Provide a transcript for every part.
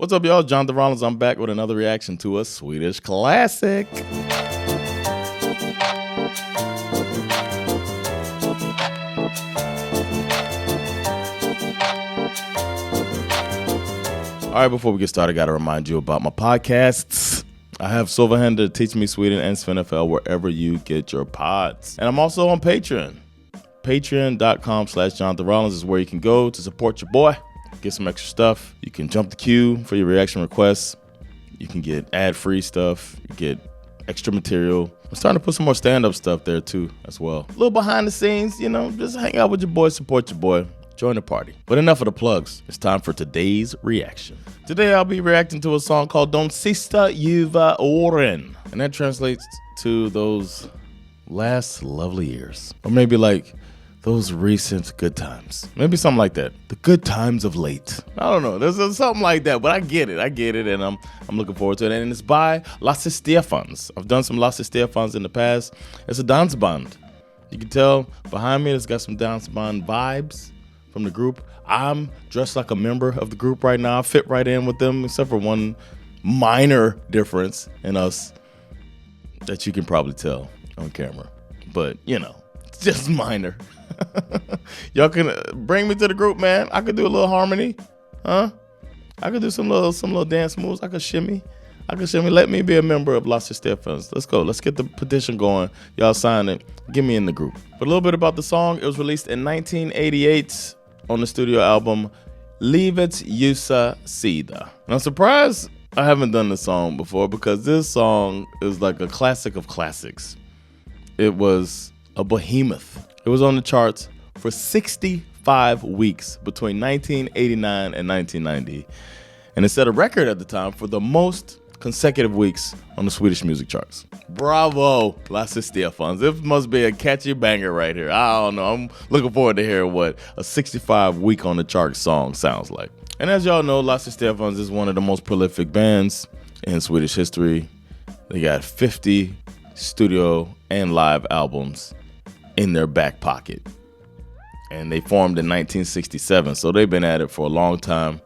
What's up, y'all? Jonathan Rollins. I'm back with another reaction to a Swedish classic. All right, before we get started, I got to remind you about my podcasts. I have Silverhander, Teach Me Sweden, and SvenFL wherever you get your pods. And I'm also on Patreon. Patreon.com/Jonathan Rollins is where you can go to support your boy. Get some extra stuff. You can jump the queue for your reaction requests. You can get ad-free stuff. You get extra material. I'm starting to put some more stand-up stuff there too as well. A little behind the scenes, just hang out with your boy, support your boy, join the party. But enough of the plugs. It's time for today's reaction. Today I'll be reacting to a song called Sista, ljuva, åren. And that translates to those last lovely years. Or maybe like those recent good times. Maybe something like that. The good times of late. I don't know. There's something like that, but I get it, and I'm looking forward to it. And it's by Lasse Stefanz. I've done some Lasse Stefanz in the past. It's a dance band. You can tell behind me it's got some dance band vibes from the group. I'm dressed like a member of the group right now. I fit right in with them, except for one minor difference in us that you can probably tell on camera. But, it's just minor. Y'all can bring me to the group, man. I could do a little harmony, huh? I could do some little dance moves. I could shimmy. Let me be a member of Lasse Stefanz. Let's go. Let's get the petition going. Y'all sign it. Get me in the group. But a little bit about the song. It was released in 1988 on the studio album Livets ljusa sida. And I'm surprised I haven't done this song before because this song is like a classic of classics. It was a behemoth. It was on the charts for 65 weeks between 1989 and 1990. And it set a record at the time for the most consecutive weeks on the Swedish music charts. Bravo, Lasse Stefanz. It must be a catchy banger right here. I don't know. I'm looking forward to hearing what a 65 week on the chart song sounds like. And as y'all know, Lasse Stefanz is one of the most prolific bands in Swedish history. They got 50 studio and live albums in their back pocket. And they formed in 1967, so they've been at it for a long time.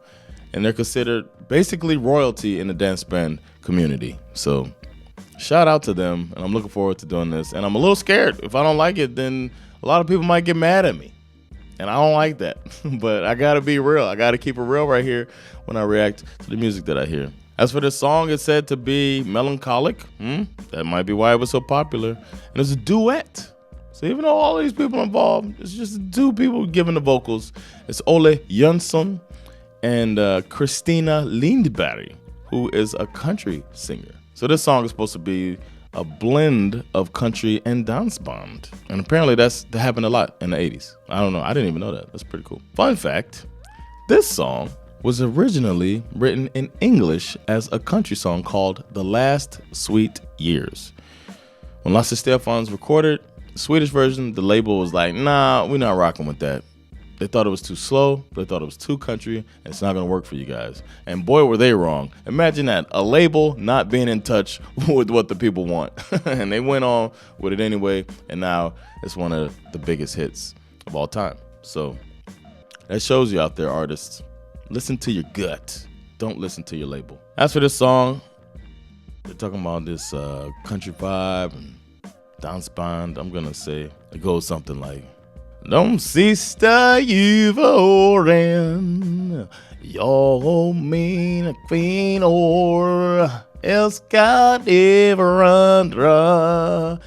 And they're considered basically royalty in the dance band community. So shout out to them, and I'm looking forward to doing this. And I'm a little scared. If I don't like it, then a lot of people might get mad at me. And I don't like that. But I gotta be real. I gotta keep it real right here when I react to the music that I hear. As for this song, it's said to be melancholic. That might be why it was so popular. And it's a duet. So even though all these people involved, it's just two people giving the vocals. It's Ole Jönsson and Christina Lindberg, who is a country singer. So this song is supposed to be a blend of country and dance band. And apparently that happened a lot in the 80s. I don't know. I didn't even know that. That's pretty cool. Fun fact, this song was originally written in English as a country song called The Last Sweet Years. When Lasse Stefanz recorded the Swedish version, the label was like, nah, we're not rocking with that. They thought it was too slow. They thought it was too country, and it's not going to work for you guys. And boy, were they wrong. Imagine that, a label not being in touch with what the people want. And they went on with it anyway, and now it's one of the biggest hits of all time. So that shows you out there, artists. Listen to your gut. Don't listen to your label. As for this song, they're talking about this country vibe and dance band. I'm going to say it goes something like, Sista, ljuva, åren, jag och mina kvinnor älskade varandra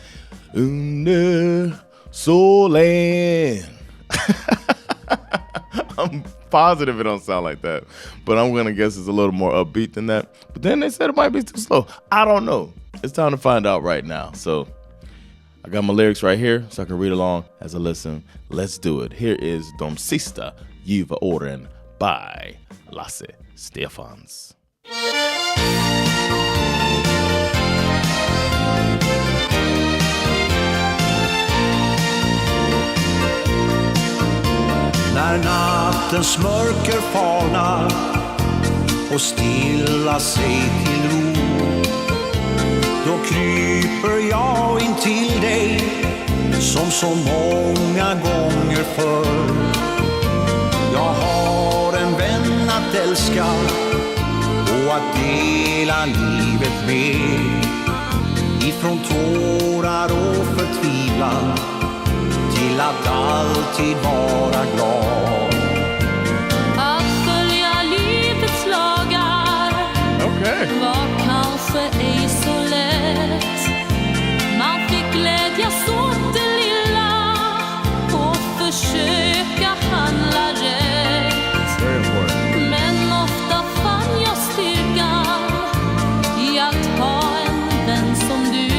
under solen. I'm positive it don't sound like that, but I'm gonna guess it's a little more upbeat than that. But then they said it might be too slow. I don't know. It's time to find out right now. So I got my lyrics right here so I can read along as I listen. Let's do it. Here is Sista, ljuva, åren by Lasse Stefanz. När nattens mörker falnar och stilla sig till ro, då kryper jag in till dig som så många gånger förr. Jag har en vän att älska att dela livet med. Ifrån tårar och förtvivlan till att alltid vara glad. Att följa livets lagar var kanske ej så lätt. Man fick glädjas åt det lilla och försöka handla rätt. Men ofta fann jag styrkan i att ha en vän som du.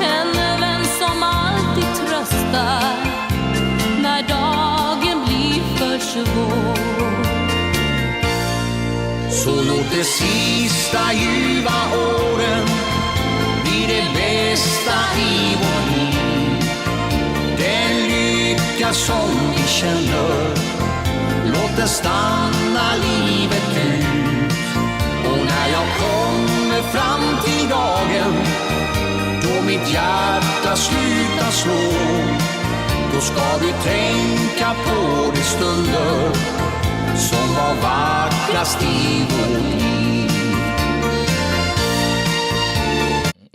En vän som alltid tröstar när dagen blir för svår. Så låt det sista ljuva åren bli det bästa i vår liv. Den lycka som vi känner, låt det stanna livet ut. Och när jag kommer fram till dagen då mitt hjärta slutar slå, då ska du tänka på de stunder som var vackrast i vårt liv.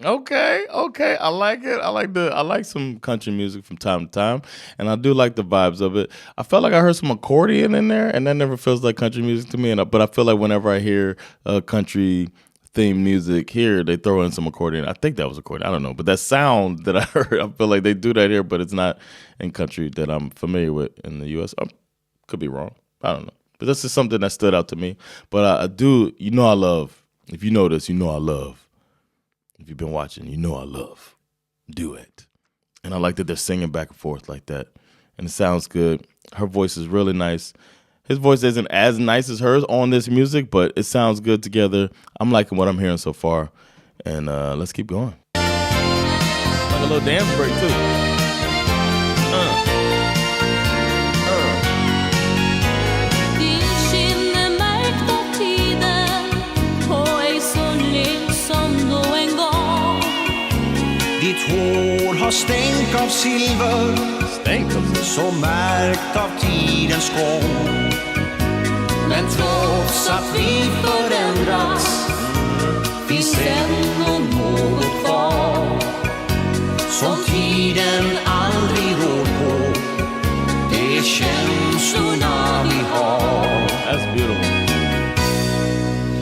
Okay, I like it. I like some country music from time to time, and I do like the vibes of it. I felt like I heard some accordion in there, and that never feels like country music to me. But I feel like whenever I hear country theme music here, they throw in some accordion. I think that was accordion. I don't know, but that sound that I heard, I feel like they do that here, but it's not in country that I'm familiar with in the U.S. Could be wrong. I don't know. But this is something that stood out to me. But I do, I love, if you know this, I love. If you've been watching, I love duet. And I like that they're singing back and forth like that. And it sounds good. Her voice is really nice. His voice isn't as nice as hers on this music, but it sounds good together. I'm liking what I'm hearing so far. And let's keep going. Like a little dance break, too. Ditt hår har stänk av silver, så märkt av tidens gång. Men trots att vi förändrats finns ändå något kvar som tiden aldrig rår på. Det är känslorna vi har. That's beautiful.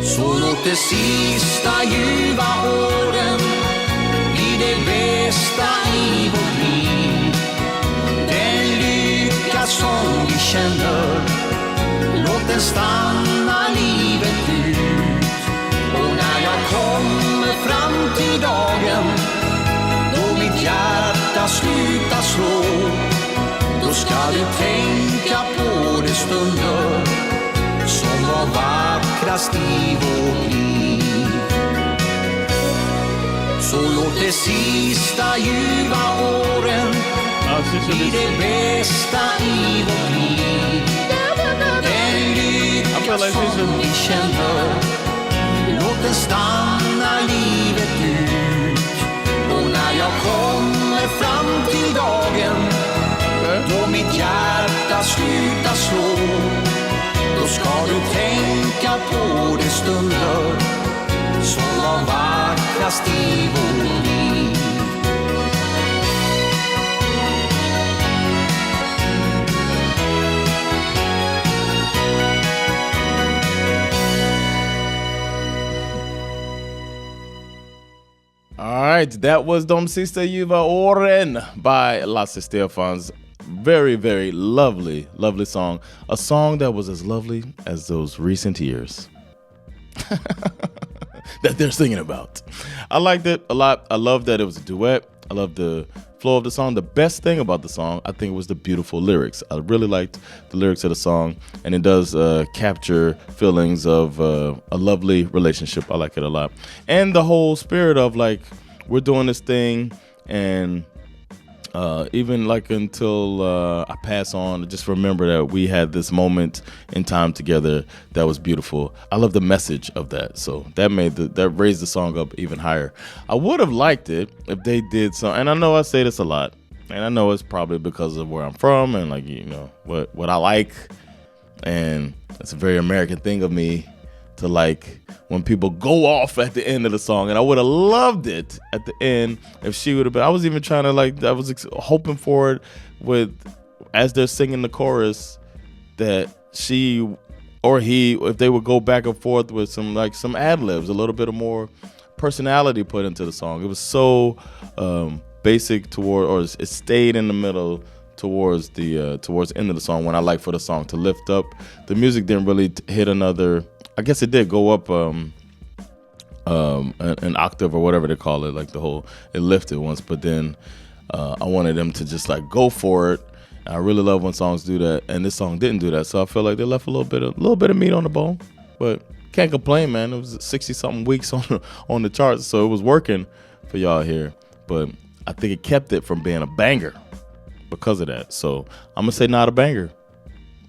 Så låt det sista ljuva åren det bästa i vårt liv. Den lycka som vi känner, låt den stanna livet ut. Och när jag kommer fram till dagen då mitt hjärta slutar slå, då ska du tänka på de stunder som var vackrast i vårt liv. Så låt det sista ljuva åren bli det bästa i vårt liv. Den lycka som vi känner, låt den stanna livet ut. Och när jag kommer fram till dagen då mitt hjärta slutar slå, då ska du tänka på de stunder som var vackrast i vårt liv. All right, that was De Sista Ljuva Åren by Lasse Stefanz. Very, very lovely, lovely song. A song that was as lovely as those recent years. That they're singing about. I liked it a lot. I love that it was a duet. I love the flow of the song. The best thing about the song, I think, was the beautiful lyrics. I really liked the lyrics of the song, and it does capture feelings of a lovely relationship. I like it a lot. And the whole spirit of, like, we're doing this thing, and even like until I pass on, just remember that we had this moment in time together that was beautiful. I love the message of that, so that raised the song up even higher. I would have liked it if they did some, and I know I say this a lot, and I know it's probably because of where I'm from and, like, you know, what I like, and it's a very American thing of me to like when people go off at the end of the song. And I would have loved it at the end if she would have been. I was even trying to like, I was hoping for it with, as they're singing the chorus, that she or he, if they would go back and forth with some ad-libs, a little bit of more personality put into the song. It was so basic or it stayed in the middle towards the end of the song, when I like for the song to lift up. The music didn't really hit another, I guess it did go up an octave or whatever they call it, like it lifted once, but then I wanted them to just like go for it. I really love when songs do that, and this song didn't do that, so I feel like they left a little bit of meat on the bone. But can't complain, man. It was 60-something weeks on the charts, so it was working for y'all here. But I think it kept it from being a banger because of that. So I'm gonna say not a banger,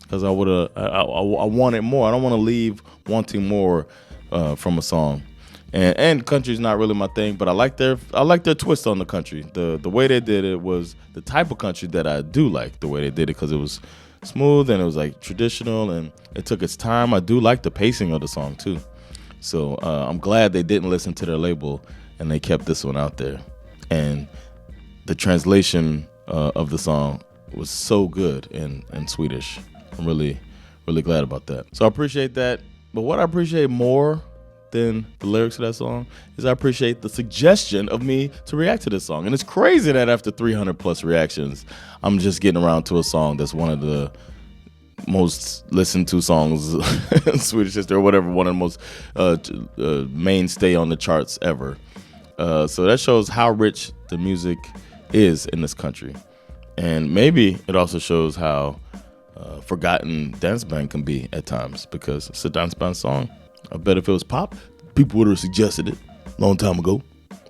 because I wanted more. I don't want to leave wanting more from a song. And country's not really my thing, but I like their twist on the country. The way they did it was the type of country that I do like. The way they did it, because it was smooth and it was like traditional and it took its time. I do like the pacing of the song too. So I'm glad they didn't listen to their label and they kept this one out there. And the translation of the song was so good in Swedish. I'm really, really glad about that. So I appreciate that. But what I appreciate more than the lyrics of that song is I appreciate the suggestion of me to react to this song. And it's crazy that after 300 plus reactions, I'm just getting around to a song that's one of the most listened to songs in Swedish history, or whatever, one of the most mainstay on the charts ever. So that shows how rich the music is in this country. And maybe it also shows how forgotten dance band can be at times, because it's a dance band song. I bet if it was pop, people would have suggested it a long time ago.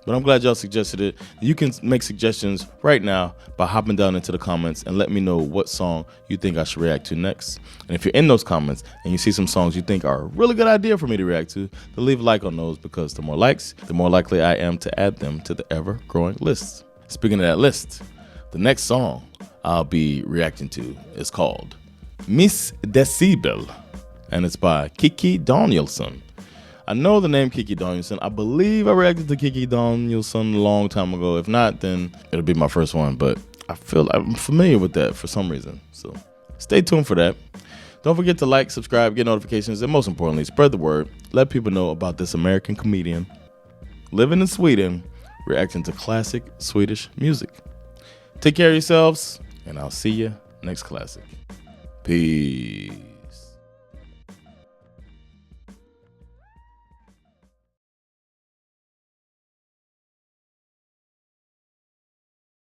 But I'm glad y'all suggested it. You can make suggestions right now by hopping down into the comments and let me know what song you think I should react to next. And if you're in those comments and you see some songs you think are a really good idea for me to react to, then leave a like on those, because the more likes, the more likely I am to add them to the ever-growing list. Speaking of that list, the next song I'll be reacting to is called Miss Decibel, and it's by Kiki Danielsson. I know the name Kiki Danielsson. I believe I reacted to Kiki Danielsson a long time ago. If not, then it'll be my first one, but I feel I'm familiar with that for some reason. So stay tuned for that. Don't forget to like, subscribe, get notifications, and most importantly, spread the word. Let people know about this American comedian living in Sweden, reacting to classic Swedish music. Take care of yourselves, and I'll see you next classic. Peace.